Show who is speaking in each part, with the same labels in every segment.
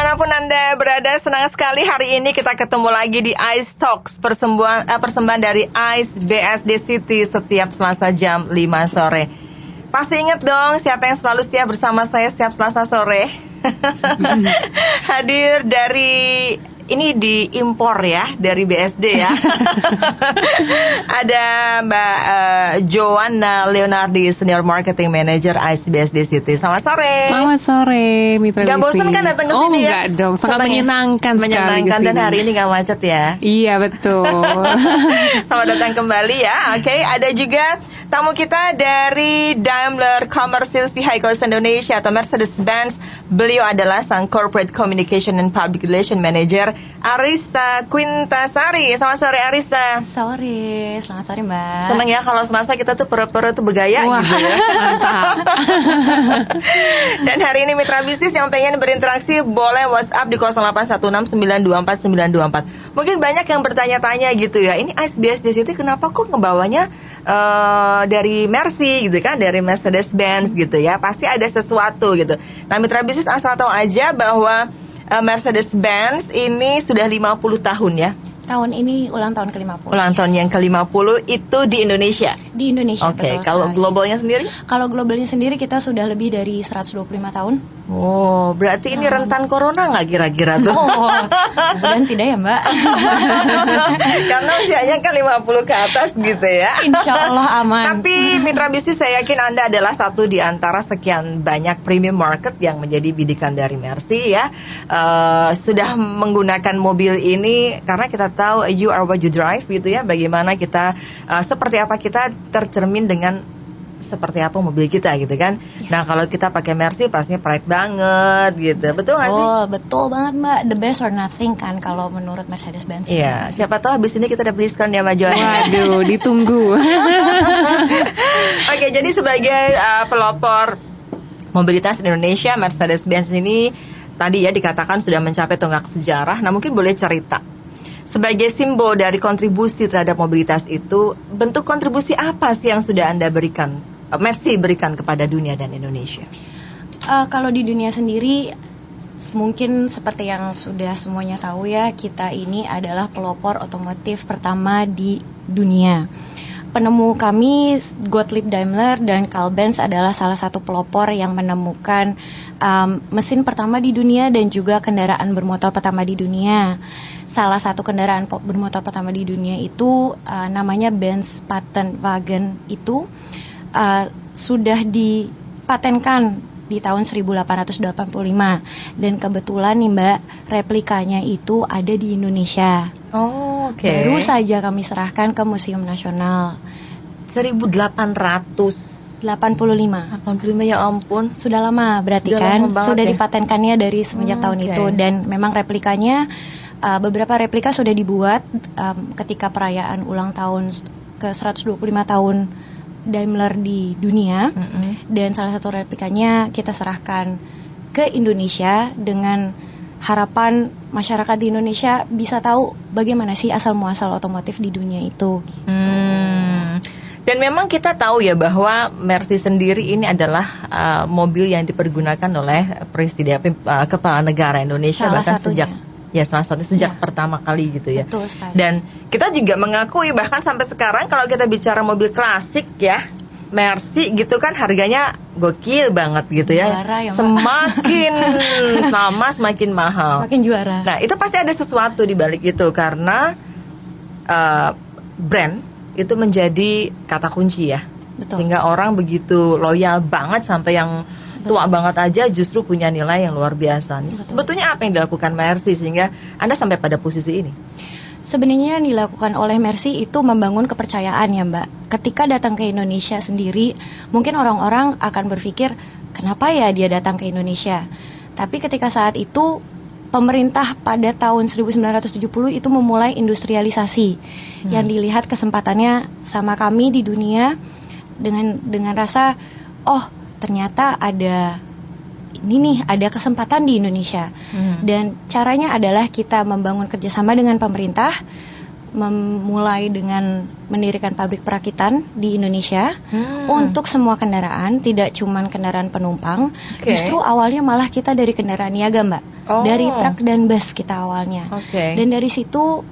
Speaker 1: dimanapun Anda berada, senang sekali hari ini kita ketemu lagi di Ice Talks, persembahan dari Ice BSD City setiap Selasa jam 5 sore. Pasti ingat dong siapa yang selalu setia bersama saya setiap Selasa sore. Hadir dari ini diimpor ya, dari BSD ya. Ada Mbak Joanna Leonardi, Senior Marketing Manager ICE BSD City. Selamat sore.
Speaker 2: Selamat sore, Mitra Bisnis.
Speaker 1: Gak bosan kan datang ke sini ya?
Speaker 2: Oh enggak dong, sangat menyenangkan sekali.
Speaker 1: Menyenangkan dan hari ini gak macet ya?
Speaker 2: Iya betul.
Speaker 1: Selamat datang kembali ya. Oke, ada juga tamu kita dari Daimler Commercial Vehicles Indonesia atau Mercedes-Benz. Beliau adalah sang Corporate Communication and Public Relation Manager, Arista Quintasari. Selamat sore Arista.
Speaker 3: Selamat sore Mbak.
Speaker 1: Senang ya kalau Selasa kita tuh pura-pura tuh bergaya.
Speaker 2: Wah,
Speaker 1: gitu ya.
Speaker 2: Mantap.
Speaker 1: Dan hari ini mitra bisnis yang pengen berinteraksi boleh WhatsApp di 0816924924. Mungkin banyak yang bertanya-tanya gitu ya, ini ICE BSD City kenapa kok ngebawanya dari Mercy gitu kan, dari Mercedes-Benz gitu ya. Pasti ada sesuatu gitu. Nah mitra bisnis asal tahu aja bahwa Mercedes-Benz ini sudah 50 tahun ya.
Speaker 3: Tahun ini ulang tahun ke-50.
Speaker 1: Ulang tahun yang ke-50 itu di Indonesia.
Speaker 3: Di Indonesia.
Speaker 1: Oke, kalau globalnya sendiri?
Speaker 3: Kalau globalnya sendiri kita sudah lebih dari 125 tahun.
Speaker 1: Oh, berarti ini rentan corona nggak kira-kira tuh?
Speaker 3: Oh, kemudian tidak ya Mbak.
Speaker 1: Karena usianya kan 50 ke atas gitu ya.
Speaker 3: Insya Allah aman.
Speaker 1: Tapi mitra bisnis saya yakin Anda adalah satu di antara sekian banyak premium market yang menjadi bidikan dari Mercy ya. Sudah menggunakan mobil ini karena kita tahu you are what you drive gitu ya. Bagaimana kita, seperti apa kita tercermin dengan seperti apa mobil kita gitu kan.
Speaker 3: Yes.
Speaker 1: Nah kalau kita pakai Mercy pastinya pride banget gitu. Betul nggak sih?
Speaker 3: Betul banget Mbak. The best or nothing kan kalau menurut Mercedes-Benz.
Speaker 1: Iya, siapa tahu habis ini kita dapat diskon ya Mbak Joanna.
Speaker 2: Waduh, ditunggu.
Speaker 1: Oke, jadi sebagai pelopor mobilitas Indonesia, Mercedes-Benz ini tadi ya dikatakan sudah mencapai tonggak sejarah. Nah mungkin boleh cerita sebagai simbol dari kontribusi terhadap mobilitas itu, bentuk kontribusi apa sih yang sudah Anda berikan, Mercy berikan kepada dunia dan Indonesia?
Speaker 3: Kalau di dunia sendiri, mungkin seperti yang sudah semuanya tahu ya, kita ini adalah pelopor otomotif pertama di dunia. Penemu kami, Gottlieb Daimler dan Carl Benz adalah salah satu pelopor yang menemukan mesin pertama di dunia dan juga kendaraan bermotor pertama di dunia. Salah satu kendaraan bermotor pertama di dunia itu namanya Benz Patent Wagen itu sudah dipatenkan di tahun 1885 dan kebetulan nih Mbak, replikanya itu ada di Indonesia.
Speaker 1: Oh, oke.
Speaker 3: Baru saja kami serahkan ke Museum Nasional.
Speaker 1: 1885 ya ampun.
Speaker 3: Sudah lama berarti
Speaker 1: Sudah
Speaker 3: kan
Speaker 1: lama
Speaker 3: sudah
Speaker 1: ya?
Speaker 3: dipatenkannya dari semenjak tahun itu. Dan memang replikanya beberapa replika sudah dibuat ketika perayaan ulang tahun ke 125 tahun Daimler di dunia. Dan salah satu replikanya kita serahkan ke Indonesia dengan harapan masyarakat di Indonesia bisa tahu bagaimana sih asal muasal otomotif di dunia itu.
Speaker 1: Dan memang kita tahu ya bahwa Mercy sendiri ini adalah mobil yang dipergunakan oleh Presiden Kepala Negara Indonesia
Speaker 3: Salah
Speaker 1: bahkan
Speaker 3: satunya.
Speaker 1: sejak pertama kali gitu ya.
Speaker 3: Betul sekali.
Speaker 1: Dan kita juga mengakui bahkan sampai sekarang kalau kita bicara mobil klasik ya, Mercy gitu kan harganya gokil banget gitu ya.
Speaker 3: Juara ya, Mbak.
Speaker 1: Semakin lama semakin mahal.
Speaker 3: Semakin juara.
Speaker 1: Nah itu pasti ada sesuatu di balik itu karena brand itu menjadi kata kunci ya.
Speaker 3: Betul.
Speaker 1: Sehingga orang begitu loyal banget sampai yang tua banget aja justru punya nilai yang luar biasa. Sebetulnya apa yang dilakukan Mercy sehingga Anda sampai pada posisi ini?
Speaker 3: Sebenarnya yang dilakukan oleh Mercy itu membangun kepercayaan ya Mbak. Ketika datang ke Indonesia sendiri, mungkin orang-orang akan berpikir, kenapa ya dia datang ke Indonesia? Tapi ketika saat itu, pemerintah pada tahun 1970 itu memulai industrialisasi. Yang dilihat kesempatannya sama kami di dunia dengan rasa, oh ternyata ada kesempatan di Indonesia. Dan caranya adalah kita membangun kerjasama dengan pemerintah, memulai dengan mendirikan pabrik perakitan di Indonesia untuk semua kendaraan, tidak cuma kendaraan penumpang. Justru awalnya malah kita dari kendaraan niaga Mbak. dari truk dan bus kita awalnya. Dan dari situ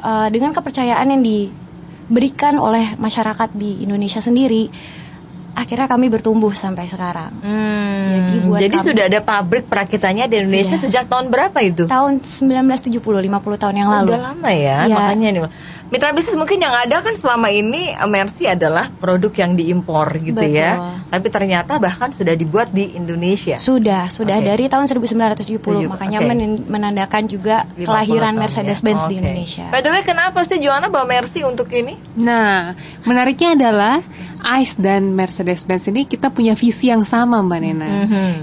Speaker 3: dengan kepercayaan yang diberikan oleh masyarakat di Indonesia sendiri, akhirnya kami bertumbuh sampai sekarang.
Speaker 1: Jadi sudah ada pabrik perakitannya di Indonesia sejak tahun berapa itu?
Speaker 3: Tahun 1970, 50 tahun yang lalu.
Speaker 1: Udah lama ya. Makanya nih mitra bisnis mungkin yang ada kan selama ini Mercy adalah produk yang diimpor gitu. Betul. Ya. Tapi ternyata bahkan sudah dibuat di Indonesia.
Speaker 3: Sudah dari tahun 1970. Makanya menandakan juga kelahiran Mercedes-Benz di Indonesia.
Speaker 1: By the way, kenapa sih Joanna bawa Mercy untuk ini?
Speaker 2: Nah, menariknya adalah ICE dan Mercedes-Benz ini kita punya visi yang sama, Mbak Nena.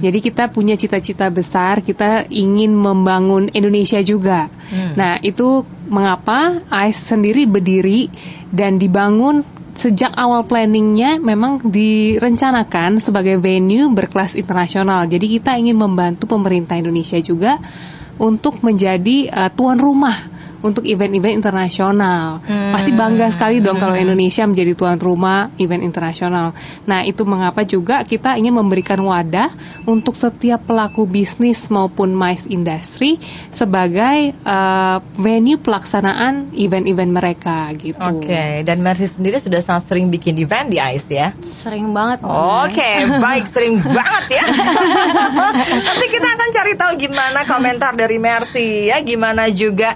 Speaker 2: Jadi kita punya cita-cita besar, kita ingin membangun Indonesia juga. Nah, itu mengapa ICE sendiri berdiri dan dibangun sejak awal planningnya memang direncanakan sebagai venue berkelas internasional. Jadi kita ingin membantu pemerintah Indonesia juga untuk menjadi tuan rumah untuk event-event internasional. Pasti bangga sekali dong kalau Indonesia menjadi tuan rumah event internasional. Nah, itu mengapa juga kita ingin memberikan wadah untuk setiap pelaku bisnis maupun MICE industry sebagai venue pelaksanaan event-event mereka gitu.
Speaker 1: Dan Mercy sendiri sudah sangat sering bikin event di ICE ya?
Speaker 3: Sering banget.
Speaker 1: Baik, sering banget ya. Nanti kita akan cari tahu gimana komentar dari Mercy ya, gimana juga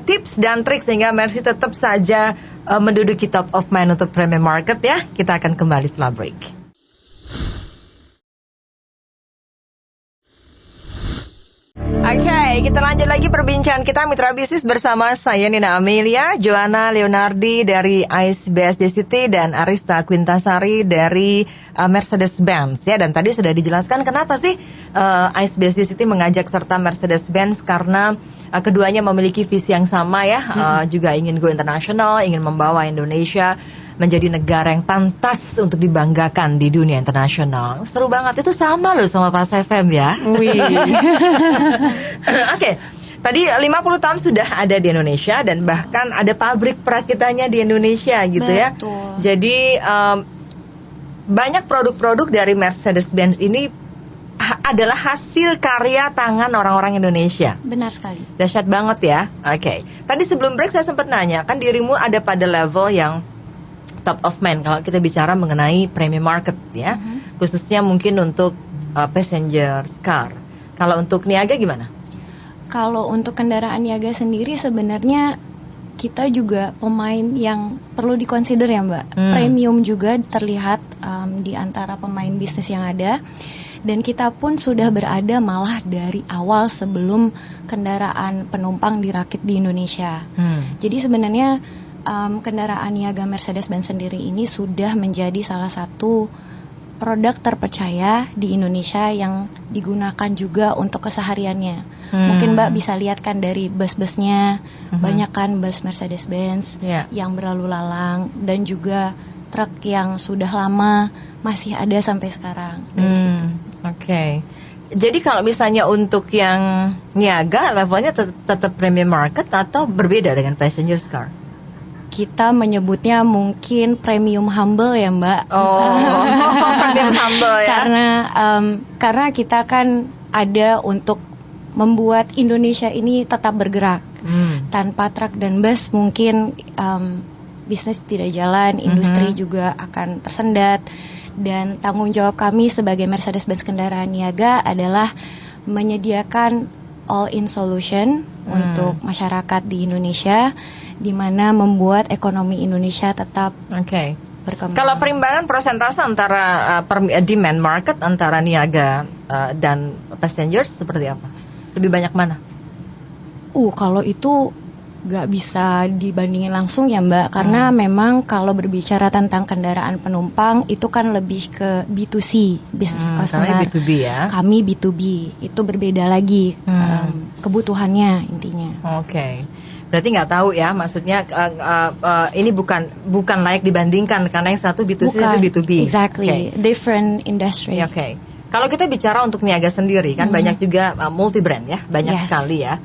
Speaker 1: tips dan trik sehingga Mercy tetap saja menduduki top of mind untuk premium market ya. Kita akan kembali setelah break. Kita lanjut lagi perbincangan kita mitra bisnis bersama saya Nina Amelia, Joanna Leonardi dari ICE BSD City dan Arista Quintasari dari Mercedes-Benz ya. Dan tadi sudah dijelaskan kenapa sih ICE BSD City mengajak serta Mercedes-Benz, karena keduanya memiliki visi yang sama ya, juga ingin go international, ingin membawa Indonesia menjadi negara yang pantas untuk dibanggakan di dunia internasional. Seru banget, itu sama loh sama Pas FM ya. Tadi 50 tahun sudah ada di Indonesia dan bahkan ada pabrik perakitannya di Indonesia gitu. Betul. Ya. Jadi banyak produk-produk dari Mercedes-Benz ini adalah hasil karya tangan orang-orang Indonesia.
Speaker 3: Benar sekali.
Speaker 1: Dahsyat banget ya. Tadi sebelum break saya sempat nanya, kan dirimu ada pada level yang top of mind kalau kita bicara mengenai premium market ya, khususnya mungkin untuk passenger car. Kalau untuk niaga gimana?
Speaker 3: Kalau untuk kendaraan niaga sendiri sebenarnya kita juga pemain yang perlu dikonsider ya Mbak. Premium juga terlihat di antara pemain bisnis yang ada. Dan kita pun sudah berada malah dari awal sebelum kendaraan penumpang dirakit di Indonesia. Jadi sebenarnya kendaraan niaga Mercedes-Benz sendiri ini sudah menjadi salah satu produk terpercaya di Indonesia yang digunakan juga untuk kesehariannya. Mungkin Mbak bisa lihat kan dari bus-busnya, banyak kan bus Mercedes-Benz yang berlalu lalang, dan juga truk yang sudah lama masih ada sampai sekarang dari situ.
Speaker 1: Jadi kalau misalnya untuk yang niaga levelnya tetap premium market atau berbeda dengan passenger car?
Speaker 3: Kita menyebutnya mungkin premium humble ya Mbak.
Speaker 1: Premium humble ya.
Speaker 3: Karena kita kan ada untuk membuat Indonesia ini tetap bergerak. Tanpa truk dan bus mungkin bisnis tidak jalan, industri juga akan tersendat. Dan tanggung jawab kami sebagai Mercedes-Benz kendaraan niaga adalah menyediakan all-in solution untuk masyarakat di Indonesia, di mana membuat ekonomi Indonesia tetap berkembang. Kalau
Speaker 1: perimbangan persentase antara demand market antara niaga dan passengers seperti apa? Lebih banyak mana?
Speaker 3: Kalau itu nggak bisa dibandingin langsung ya Mbak, karena memang kalau berbicara tentang kendaraan penumpang itu kan lebih ke B2C, business customer.
Speaker 1: B2B ya.
Speaker 3: Kami B2B, itu berbeda lagi kebutuhannya intinya.
Speaker 1: Berarti nggak tahu ya, maksudnya ini bukan layak dibandingkan karena yang satu B2C itu B2B.
Speaker 3: Exactly, different industry.
Speaker 1: Kalau kita bicara untuk niaga sendiri kan banyak juga multi brand ya, banyak sekali ya.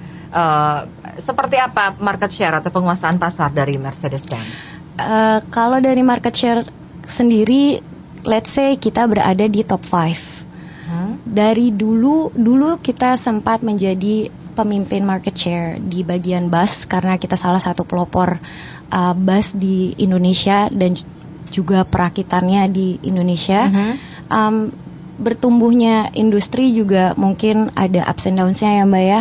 Speaker 1: Seperti apa market share atau penguasaan pasar dari Mercedes-Benz?
Speaker 3: Kalau dari market share sendiri, let's say kita berada di top 5. Dari dulu kita sempat menjadi pemimpin market share di bagian bus karena kita salah satu pelopor bus di Indonesia dan juga perakitannya di Indonesia. Bertumbuhnya industri juga mungkin ada ups and downs-nya ya Mbak ya.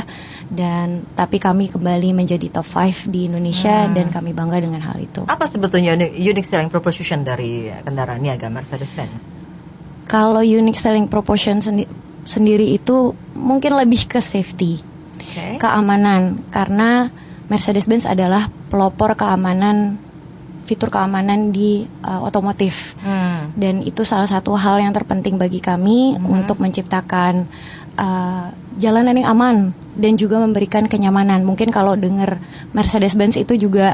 Speaker 3: Dan tapi kami kembali menjadi top 5 di Indonesia dan kami bangga dengan hal itu.
Speaker 1: Apa sebetulnya unique selling proposition dari kendaraan niaga Mercedes-Benz?
Speaker 3: Kalau unique selling proposition sendiri itu mungkin lebih ke safety, keamanan, karena Mercedes-Benz adalah pelopor keamanan, fitur keamanan di otomotif, dan itu salah satu hal yang terpenting bagi kami untuk menciptakan jalanan yang aman dan juga memberikan kenyamanan. Mungkin kalau dengar Mercedes-Benz itu juga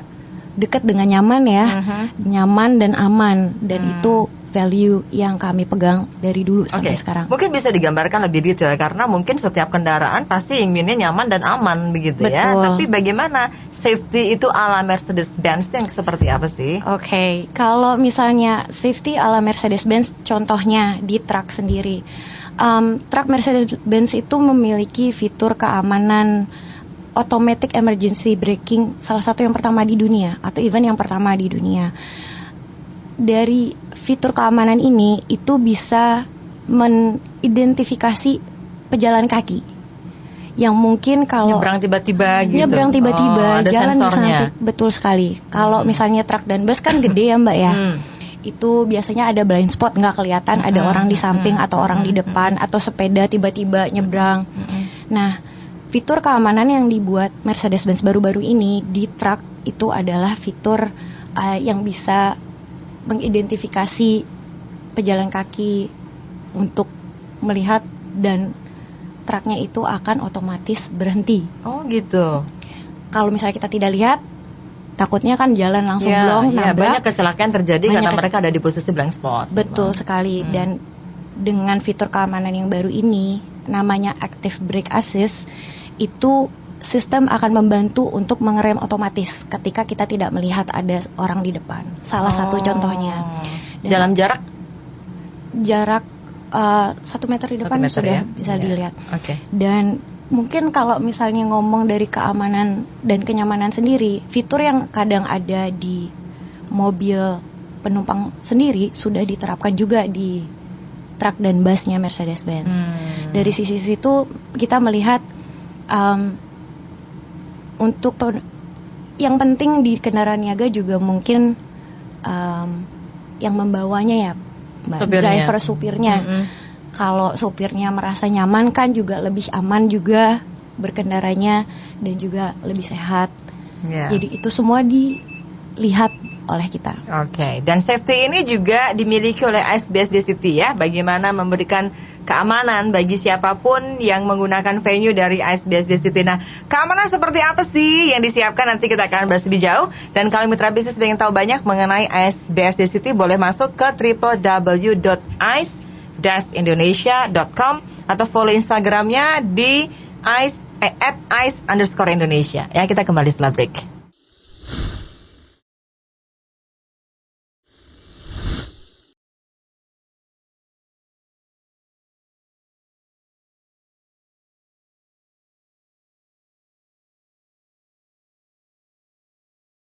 Speaker 3: dekat dengan nyaman ya, nyaman dan aman, dan itu value yang kami pegang dari dulu sampai sekarang. Mungkin bisa digambarkan lebih detail karena mungkin setiap kendaraan pasti inginnya nyaman dan aman begitu. Betul. Ya. Tapi bagaimana safety itu ala Mercedes-Benz yang seperti apa sih? Kalau misalnya safety ala Mercedes-Benz, contohnya di truk sendiri. Truk Mercedes-Benz itu memiliki fitur keamanan automatic emergency braking, salah satu yang pertama di dunia atau even yang pertama di dunia. Dari fitur keamanan ini itu bisa mengidentifikasi pejalan kaki yang mungkin kalau
Speaker 1: nyebrang tiba-tiba gitu.
Speaker 3: Nyebrang tiba-tiba, jalan
Speaker 1: sensornya.
Speaker 3: di samping, betul sekali. Kalau misalnya truk dan bus kan gede ya Mbak ya. Itu biasanya ada blind spot, nggak kelihatan ada orang di samping atau orang di depan atau sepeda tiba-tiba nyebrang. Nah, fitur keamanan yang dibuat Mercedes-Benz baru-baru ini di truk itu adalah fitur yang bisa mengidentifikasi pejalan kaki untuk melihat dan truknya itu akan otomatis berhenti. Oh gitu. Kalau misalnya kita tidak lihat, takutnya kan jalan langsung blong, nabrak. Banyak kecelakaan terjadi karena mereka ada di posisi blind spot. Betul sekali. Dan dengan fitur keamanan yang baru ini, namanya Active Brake Assist, itu sistem akan membantu untuk mengerem otomatis ketika kita tidak melihat ada orang di depan. Salah satu contohnya. Dan dalam jarak 1 meter di depan sudah bisa dilihat. Dan mungkin kalau misalnya ngomong dari keamanan dan kenyamanan sendiri, fitur yang kadang ada di mobil penumpang sendiri sudah diterapkan juga di truk dan busnya Mercedes-Benz. Dari sisi situ kita melihat untuk yang penting di kendaraan niaga juga mungkin yang membawanya ya, driver supirnya. Kalau supirnya merasa nyaman kan juga lebih aman juga berkendaranya dan juga lebih sehat. Jadi itu semua dilihat oleh kita. Dan safety ini juga dimiliki oleh ICE BSD City ya. Bagaimana memberikan keamanan bagi siapapun yang menggunakan venue dari ICE BSD City. Nah, keamanan seperti apa sih yang disiapkan, nanti kita akan bahas lebih jauh. Dan kalau mitra bisnis ingin tahu banyak mengenai ICE BSD City, boleh masuk ke www.ice-indonesia.com atau follow Instagramnya di @ice_Indonesia. Ya, kita kembali setelah break.